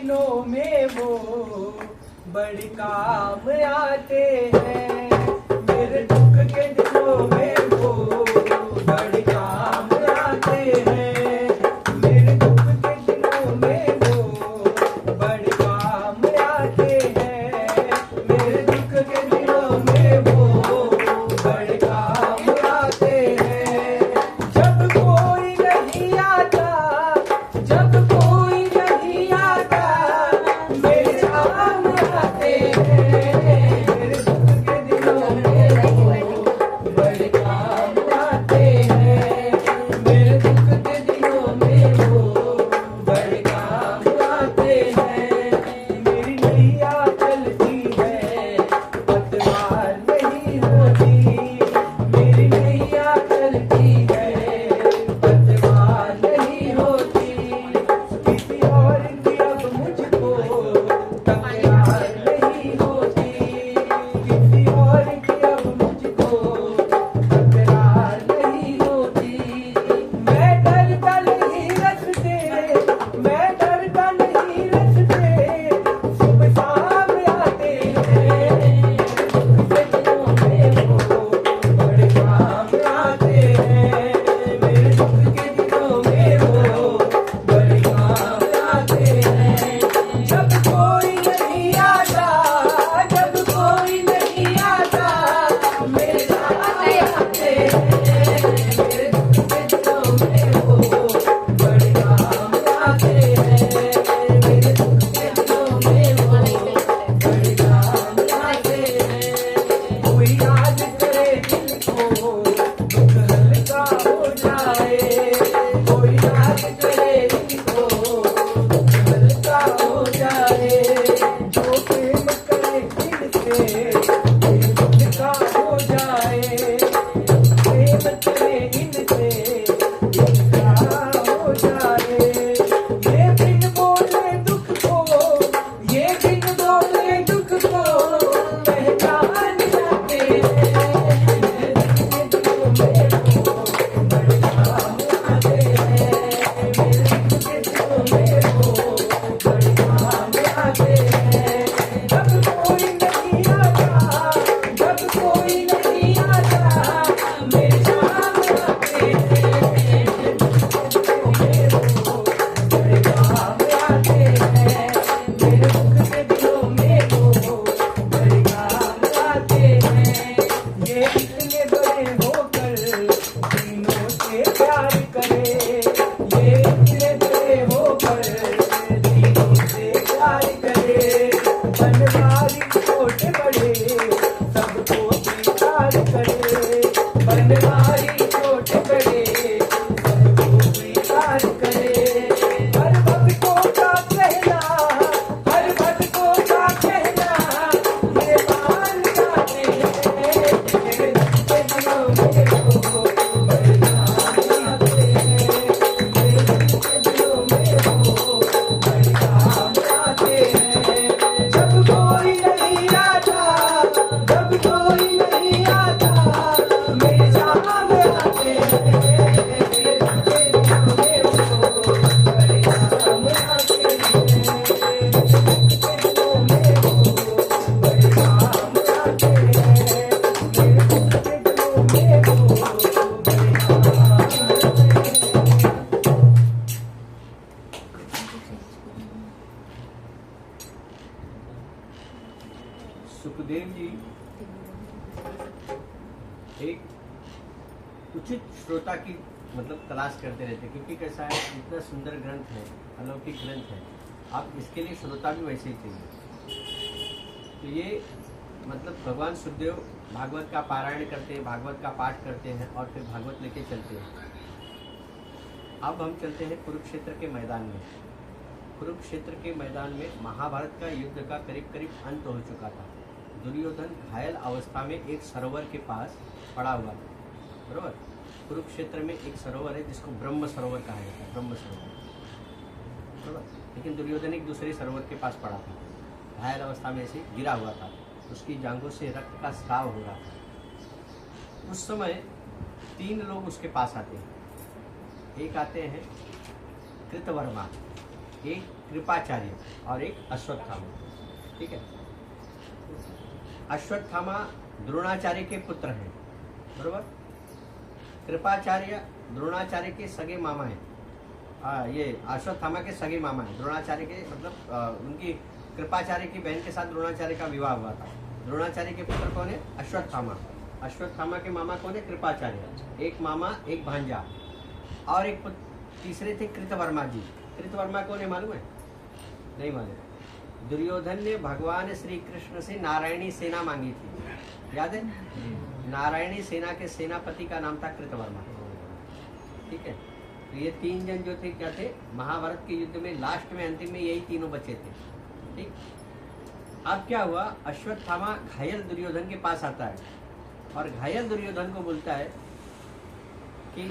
दिनों में वो बड़े काम आते हैं। मेरे दुख के दिनों में वो बड़े काम आते हैं। मेरे दुख के दिनों में वो बड़े काम आते हैं। मेरे दुख के दिनों में वो बड़े काम आते हैं। जब कोई नहीं आता, जब कोई नहीं आता, मेरे काम आते हैं। मेरे दुख के दिनों में वो बड़े काम आते हैं। मेरे दुख के दिनों में वो बड़े काम आते हैं। मेरी नैया चलती है, पतवार नहीं होती। मेरी नैया चलती है, पतवार नहीं होती। किसी और की अब मुझको तकरार नहीं होती। किसी और की अब मुझको तकरार नहीं होती। मैं डरता नहीं रखते, मैं डरता नहीं रखते, सुबह शाम आते हैं। मेरे दिनों में वो बड़े काम आते हैं। मेरे दुख के दिनों में वो बड़े काम आते हैं। जब कोई नहीं आता, जब कोई नहीं आता, मेरे साथ आते हैं। मेरे दुख के दिनों में वो बड़े काम आते हैं। मेरे दुख के दिनों में वो बड़े काम आते हैं। कोई याद करे दिल को, दुख हल्का हो जाए। कोई याद करे दिल को, दुख हल्का हो जाए। जो प्रेम करे दिल से, दिल हल्का हो जाए। प्रेम करे इनसे, दिल हल्का हो जाए। ये बिन बोले दुख को, ये बिन बोले दुख को पहचान जाते हैं। मेरे दुख के दिनों में वो बड़े काम आते हैं। मेरे दुख के दिनों में वो बड़े काम आते हैं। जब कोई नहीं आता, जब कोई नहीं आता, मेरे काम आते हैं। मेरे दुख के दिनों में वो बड़े काम आते हैं। मेरे दुख के दिनों में वो बड़े काम आते हैं। ये इतने बड़े होकर दिनों से प्यार करे। ये इतने बड़े होकर दिनों से प्यार करे। बनवारी छोटे बड़े सबको स्वीकार करे। बनवारी छोटे बड़े सबको स्वीकार करे। हर भक्तों का कहना, हर भक्तों का कहना, ये मान जाते हैं। मेरे दुख के दिनों में वो बड़े काम आते हैं। मेरे दुख के दिनों में वो बड़े काम आते हैं। जब कोई नहीं आता, जब कोई नहीं आता, मेरे सामने आते हैं। मेरे दुख के दिनों में वो बड़े काम आते हैं। मेरे दुख के दिनों में वो बड़े काम आते हैं। मेरे दुख के दिनों में वो बड़े काम आते हैं। सुखदेव जी एक उचित श्रोता की मतलब तलाश करते रहते, क्योंकि कैसा है, इतना सुंदर ग्रंथ है, अलौकिक ग्रंथ है, आप इसके लिए श्रोता भी वैसे ही चाहिए। तो ये मतलब भगवान सुखदेव भागवत का पारायण करते हैं, भागवत का पाठ करते हैं और फिर भागवत लेके चलते हैं। अब हम चलते हैं कुरुक्षेत्र के मैदान में। कुरुक्षेत्र के मैदान में महाभारत का युद्ध का करीब करीब अंत हो चुका था। दुर्योधन घायल अवस्था में एक सरोवर के पास पड़ा हुआ था, बरोबर। कुरुक्षेत्र में एक सरोवर है जिसको ब्रह्म सरोवर कहा जाता है, ब्रह्म सरोवर, बरोबर। लेकिन दुर्योधन एक दूसरे सरोवर के पास पड़ा था, घायल अवस्था में ऐसे गिरा हुआ था, उसकी जांघों से रक्त का स्राव हो रहा था। उस समय 3 लोग उसके पास आते हैं। एक आते हैं कृतवर्मा, एक कृपाचार्य और एक अश्वत्थामा। ठीक है, अश्वत्थामा द्रोणाचार्य के पुत्र हैं, बरोबर। कृपाचार्य द्रोणाचार्य के सगे मामा हैं। ये अश्वत्थामा के सगे मामा हैं। द्रोणाचार्य के मतलब उनकी कृपाचार्य की बहन के साथ द्रोणाचार्य का विवाह हुआ था। द्रोणाचार्य के पुत्र कौन है? अश्वत्थामा। अश्वत्थामा के मामा कौन है? कृपाचार्य। एक मामा एक भांजा और एक तीसरे थे कृतवर्मा जी। कृतवर्मा कौन है मालूम है? नहीं मालूम। दुर्योधन ने भगवान श्री कृष्ण से नारायणी सेना मांगी थी, याद है? नारायणी सेना के सेनापति का नाम था कृतवर्मा। ठीक है, तो ये तीन जन जो थे क्या थे? महाभारत के युद्ध में लास्ट में अंतिम में यही तीनों बचे थे। ठीक, अब क्या हुआ? अश्वत्थामा घायल दुर्योधन के पास आता है और घायल दुर्योधन को बोलता है कि